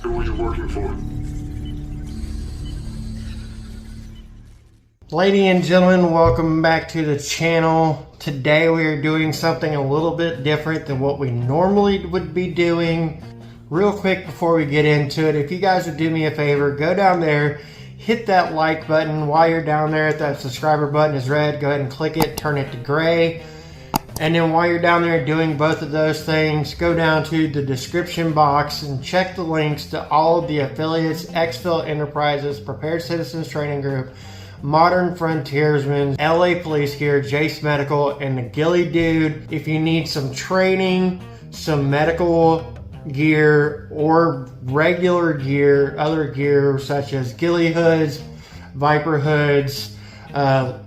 Who are you working for? Ladies and gentlemen, welcome back to the channel. Today we are doing something a little bit different than what we normally would be doing. Real quick before we get into it, if you guys would do me a favor, go down there, hit that like button. While you're down there, if that subscriber button is red, go ahead and click it, turn it to gray. And then while you're down there doing both of those things, go down to the description box and check the links to all of the affiliates, Exfil Enterprises, Prepared Citizens Training Group, Modern Frontiersmen, LA Police Gear, Jace Medical, and the Ghillie Dude. If you need some training, some medical gear, or regular gear, other gear such as ghillie hoods, viper hoods,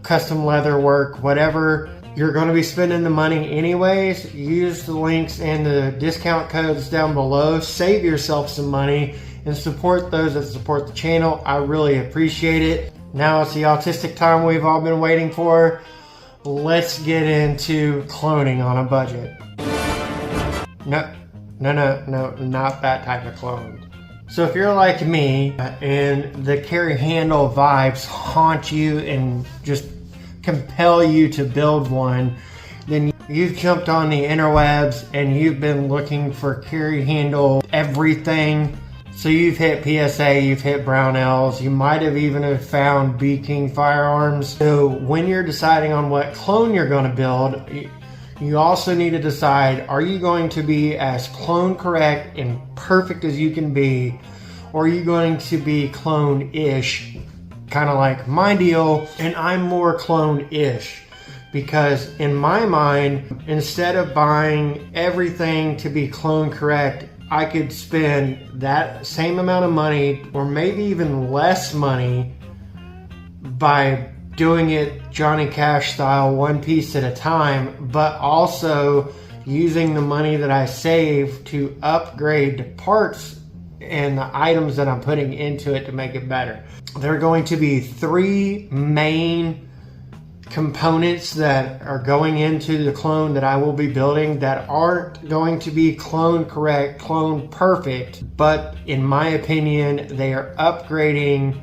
custom leather work, whatever, you're going to be spending the money anyways. Use the links and the discount codes down below. Save yourself some money and support those that support the channel. I really appreciate it. Now it's the autistic time we've all been waiting for. Let's get into cloning on a budget. No, not that type of clone. So if you're like me and the carry handle vibes haunt you and just compel you to build one, then you've jumped on the interwebs and you've been looking for carry handle everything. So you've hit PSA, you've hit Brownells, you might have even have found B King firearms. So when you're deciding on what clone you're going to build, you also need to decide, are you going to be as clone correct and perfect as you can be, or are you going to be clone-ish, kind of like my deal, and I'm more clone-ish. Because in my mind, instead of buying everything to be clone correct, I could spend that same amount of money, or maybe even less money, by doing it Johnny Cash style, one piece at a time, but also using the money that I save to upgrade the parts and the items that I'm putting into it to make it better. There are going to be three main components that are going into the clone that I will be building that aren't going to be clone correct, clone perfect, but in my opinion, they are upgrading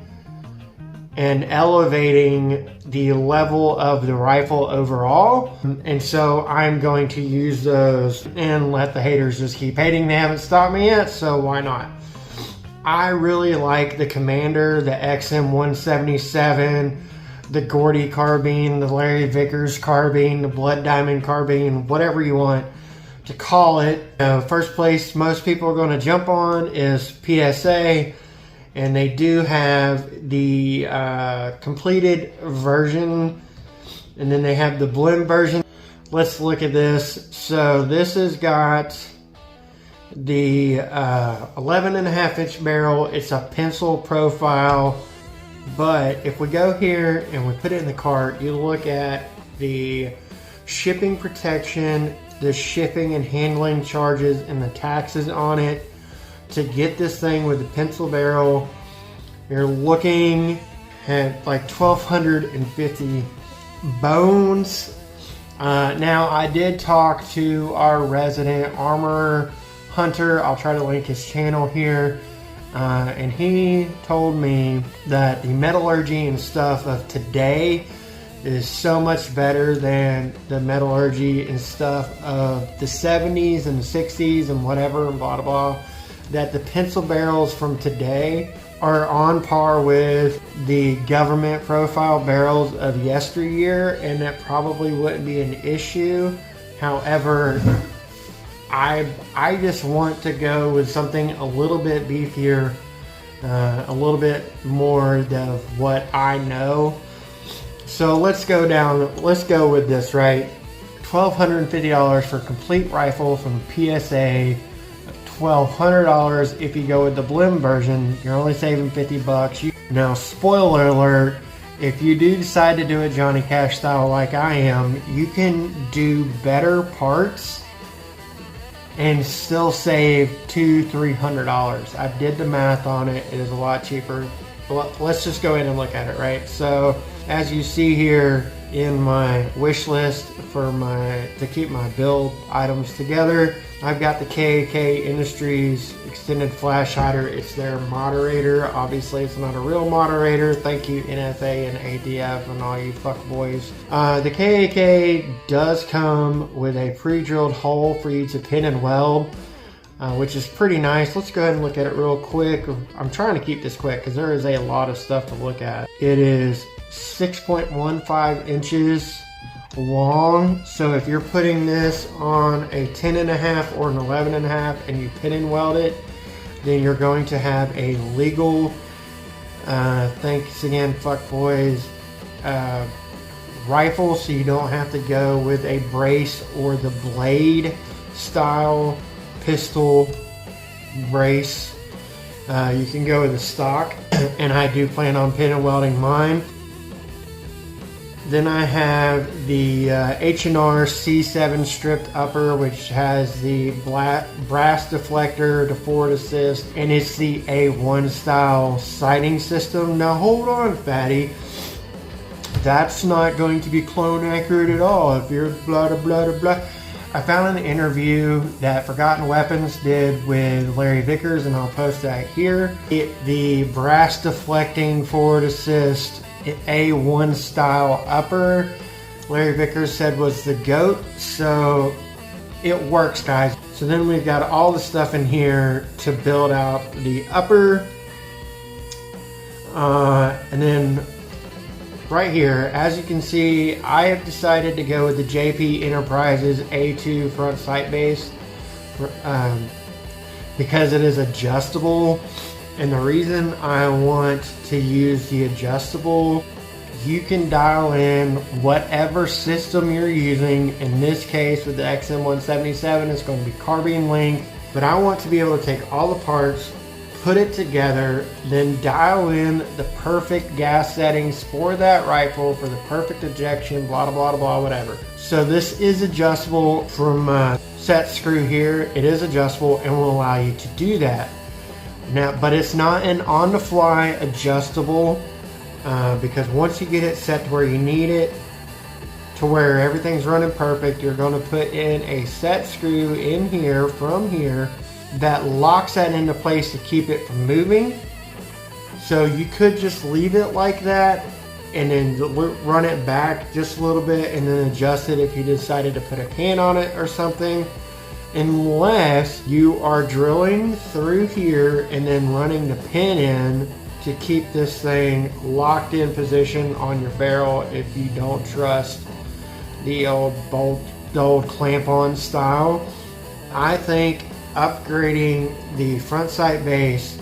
and elevating the level of the rifle overall. And so I'm going to use those and let the haters just keep hating. They haven't stopped me yet, so why not? I really like the Commander, the XM177, the Gordy carbine, the Larry Vickers carbine, the Blood Diamond carbine, whatever you want to call it. First place most people are going to jump on is PSA, and they do have the completed version, and then they have the blend version. Let's look at this. So this has got the 11.5-inch barrel. It's a pencil profile, but if we go here and we put it in the cart, you look at the shipping protection, the shipping and handling charges, and the taxes on it. To get this thing with the pencil barrel, you're looking at like 1,250 bones. Now I did talk to our resident armor hunter. I'll try to link his channel here. And he told me that the metallurgy and stuff of today is so much better than the metallurgy and stuff of the 70s and the 60s and whatever and blah, blah, blah. That the pencil barrels from today are on par with the government profile barrels of yesteryear, and that probably wouldn't be an issue. However, I just want to go with something a little bit beefier, a little bit more of what I know. So let's go with this, right? $1,250 for complete rifle from PSA. $1,200 if you go with the blend version. You're only saving 50 bucks. Now, spoiler alert, if you do decide to do it Johnny Cash style like I am, you can do better parts and still save $200-300. I did the math on it. It is a lot cheaper. Let's just go in and look at it, right? So as you see here in my wish list for to keep my build items together, I've got the KAK Industries extended flash hider. It's their moderator. Obviously, it's not a real moderator. Thank you, NFA and ADF and all you fuckboys. The KAK does come with a pre-drilled hole for you to pin and weld, which is pretty nice. Let's go ahead and look at it real quick. I'm trying to keep this quick because there is a lot of stuff to look at. It is 6.15 inches long. So if you're putting this on a 10.5 or an 11.5 and you pin and weld it, then you're going to have a legal, thanks again fuckboys, rifle, so you don't have to go with a brace or the blade style pistol brace. You can go with a stock, and I do plan on pin and welding mine. Then I have the H&R C7 stripped upper, which has the brass deflector, the forward assist, and it's the A1 style sighting system. Now hold on, fatty. That's not going to be clone accurate at all. If you're blah blah blah blah. I found an interview that Forgotten Weapons did with Larry Vickers, and I'll post that here. The brass deflecting forward assist A1 style upper, Larry Vickers said was the GOAT, so it works, guys. So then we've got all the stuff in here to build out the upper, and then right here, as you can see, I have decided to go with the JP Enterprises A2 front sight base because it is adjustable. And the reason I want to use the adjustable, you can dial in whatever system you're using. In this case, with the XM177, it's going to be carbine length. But I want to be able to take all the parts, put it together, then dial in the perfect gas settings for that rifle, for the perfect ejection, blah, blah, blah, blah, whatever. So this is adjustable from set screw here. It is adjustable and will allow you to do that. Now, but it's not an on-the-fly adjustable because once you get it set to where you need it, to where everything's running perfect, you're going to put in a set screw in here from here that locks that into place to keep it from moving. So you could just leave it like that and then run it back just a little bit and then adjust it if you decided to put a can on it or something. Unless you are drilling through here and then running the pin in to keep this thing locked in position on your barrel if you don't trust the old bolt, the old clamp-on style. I think upgrading the front sight base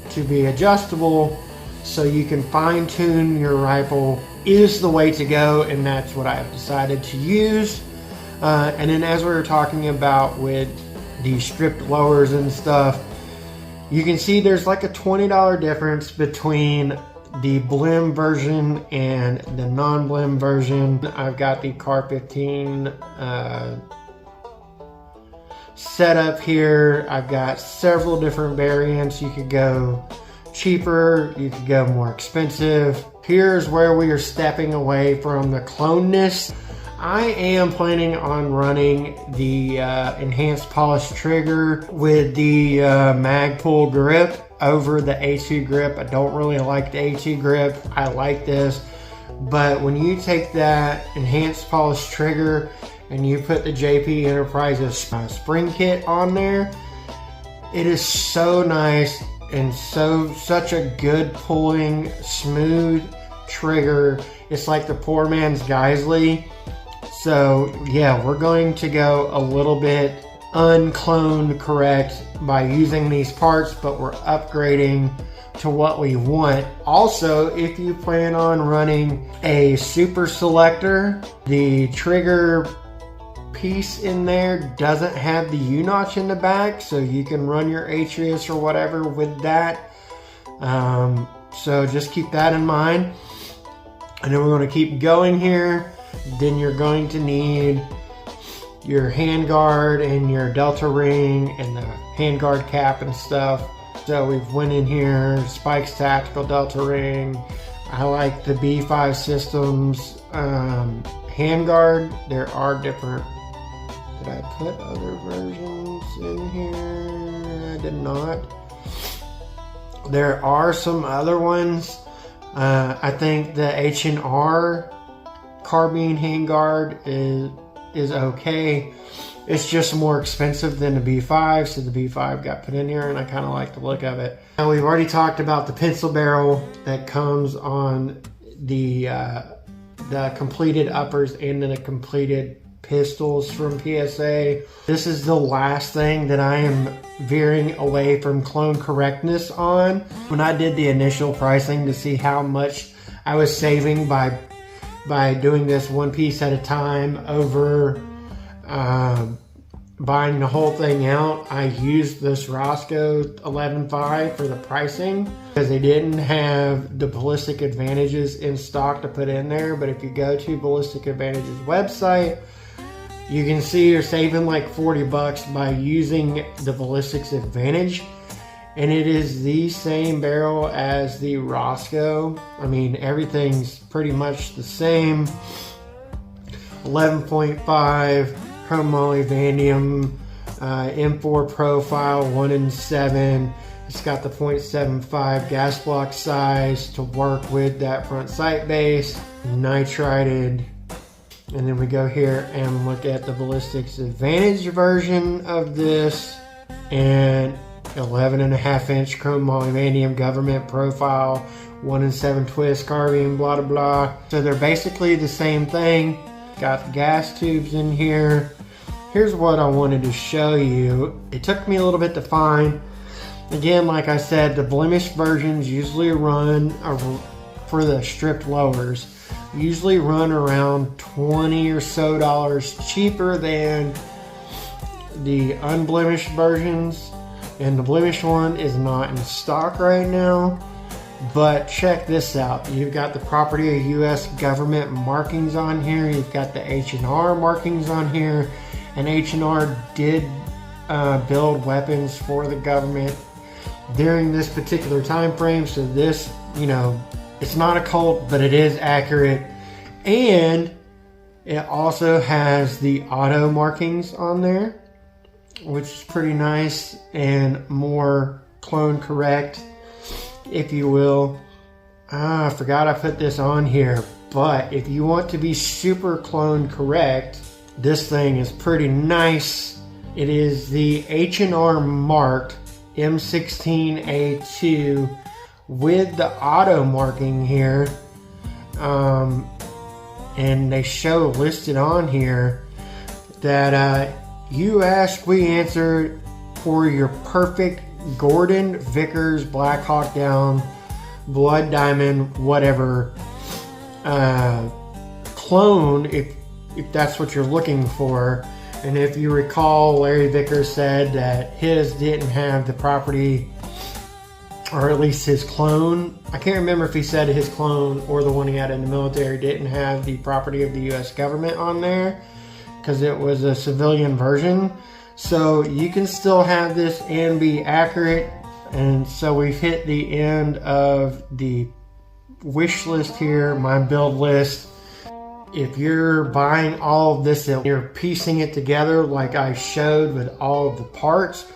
to be adjustable so you can fine-tune your rifle is the way to go, and that's what I have decided to use. And then as we were talking about with the stripped lowers and stuff, you can see there's like a $20 difference between the blim version and the non-blim version. I've got the Car 15 set up here. I've got several different variants. You could go cheaper, you could go more expensive. Here's where we are stepping away from the cloneness. I am planning on running the enhanced polished trigger with the mag pull grip over the A2 grip. I don't really like the A2 grip. I like this. But when you take that enhanced polished trigger and you put the JP Enterprises spring kit on there, it is so nice and such a good pulling, smooth trigger. It's like the poor man's Geisley. So yeah, we're going to go a little bit uncloned correct by using these parts, but we're upgrading to what we want. Also, if you plan on running a super selector, the trigger piece in there doesn't have the U-notch in the back, so you can run your Atrius or whatever with that. So just keep that in mind. And then we're going to keep going here. Then you're going to need your handguard and your delta ring and the handguard cap and stuff. So we've went in here, Spike's tactical delta ring. I like the B5 Systems handguard. There are different Did I put other versions in here? I did not. There are some other ones. I think the H&R carbine handguard is okay. It's just more expensive than the B5, so the B5 got put in here, and I kind of like the look of it. Now, we've already talked about the pencil barrel that comes on the completed uppers and then the completed pistols from PSA. This is the last thing that I am veering away from clone correctness on. When I did the initial pricing to see how much I was saving by doing this one piece at a time over buying the whole thing out, I used this Roscoe 11.5 for the pricing because they didn't have the Ballistic Advantages in stock to put in there. But if you go to Ballistic Advantages website, you can see you're saving like 40 bucks by using the Ballistics Advantage, and it is the same barrel as the Roscoe. I mean, everything's pretty much the same. 11.5 chrome molybdenum, M4 profile, 1 in 7. It's got the .75 gas block size to work with that front sight base, nitrided. And then we go here and look at the Ballistics Advantage version of this, and 11.5-inch chrome molybdenum government profile, 1 in 7 twist carbine, blah blah blah. So they're basically the same thing. Got the gas tubes in here. Here's what I wanted to show you. It took me a little bit to find. Again, like I said, the blemished versions usually run, for the stripped lowers, usually run around $20 or so cheaper than the unblemished versions. And the blemished one is not in stock right now. But check this out. You've got the property of U.S. government markings on here. You've got the H&R markings on here. And H&R did build weapons for the government during this particular time frame. So this, you know, it's not a cult, but it is accurate. And it also has the auto markings on there, which is pretty nice and more clone correct, if you will. I forgot I put this on here, but if you want to be super clone correct, this thing is pretty nice. It is the H&R marked M16A2 with the auto marking here. And they show listed on here that you asked, we answered for your perfect Gordon Vickers Black Hawk Down Blood Diamond whatever clone, if that's what you're looking for. And if you recall, Larry Vickers said that his didn't have the property, or at least his clone. I can't remember if he said his clone or the one he had in the military didn't have the property of the U.S. government on there because it was a civilian version. So you can still have this and be accurate. And so we've hit the end of the wish list here, my build list. If you're buying all of this and you're piecing it together like I showed with all of the parts,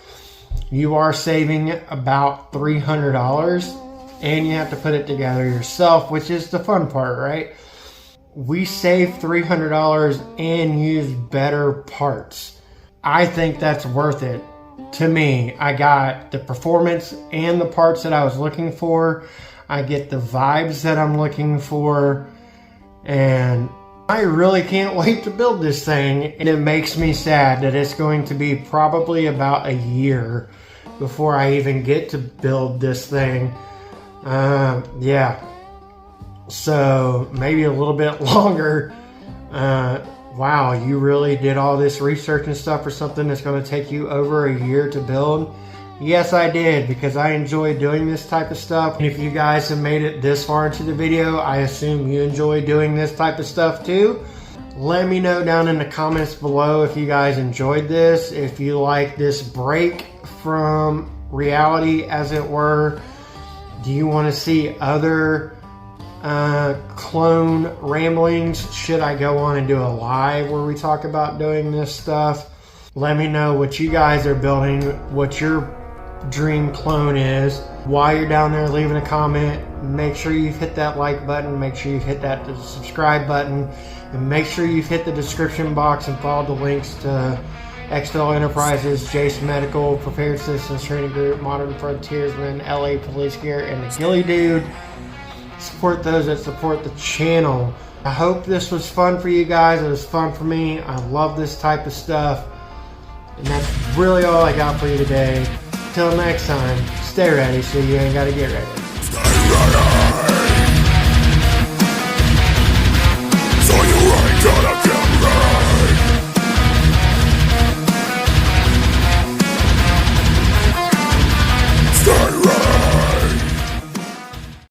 you are saving about $300, and you have to put it together yourself, which is the fun part, right? We save $300 and use better parts. I think that's worth it. To me, I got the performance and the parts that I was looking for. I get the vibes that I'm looking for, and I really can't wait to build this thing. And it makes me sad that it's going to be probably about a year before I even get to build this thing. Yeah. So maybe a little bit longer. Wow, you really did all this research and stuff for something that's going to take you over a year to build? Yes, I did, because I enjoy doing this type of stuff. And if you guys have made it this far into the video, I assume you enjoy doing this type of stuff too. Let me know down in the comments below if you guys enjoyed this, if you like this break from reality, as it were. Do you want to see other clone ramblings? Should I go on and do a live where we talk about doing this stuff? Let me know what you guys are building, what your dream clone is. While you're down there leaving a comment, make sure you've hit that like button, make sure you've hit that subscribe button, and make sure you've hit the description box and follow the links to XL Enterprises, Jason Medical, Prepared Citizens Training Group, Modern Frontiersman, LA Police Gear, and the Ghillie Dude. Support those that support the channel. I hope this was fun for you guys. It was fun for me. I love this type of stuff. And that's really all I got for you today. Till next time, stay ready so you ain't gotta get ready.